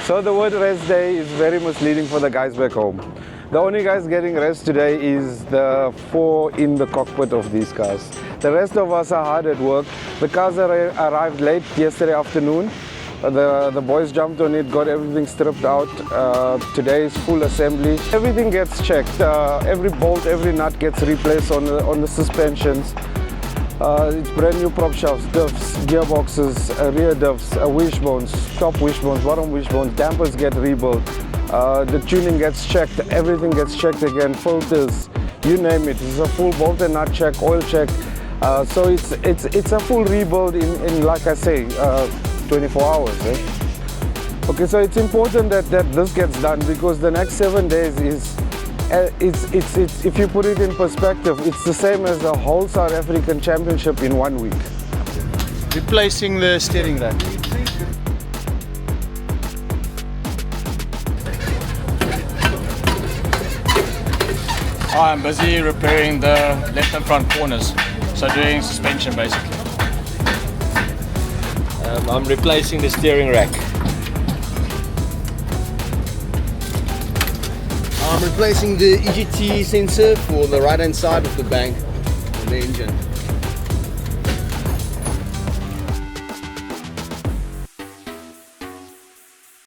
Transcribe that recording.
So the word rest day is very misleading for the guys back home. The only guys getting rest today is the 4 in the cockpit of these cars. The rest of us are hard at work. The cars arrived late yesterday afternoon. The boys jumped on it, got everything stripped out. Today is full assembly. Everything gets checked. Every bolt, every nut gets replaced on the suspensions. It's brand new prop shafts, diffs, gearboxes, rear diffs, wishbones, top wishbones, bottom wishbones, dampers get rebuilt. The tuning gets checked, everything gets checked again, filters, you name it. It's a full bolt and nut check, oil check. So it's a full rebuild in like I say, 24 hours. Okay, so it's important that this gets done because the next 7 days is, if you put it in perspective, it's the same as the whole South African Championship in 1 week. Replacing the steering rack. I'm busy repairing the left and front corners, so doing suspension basically. I'm replacing the steering rack. I'm replacing the EGT sensor for the right hand side of the bank on the engine.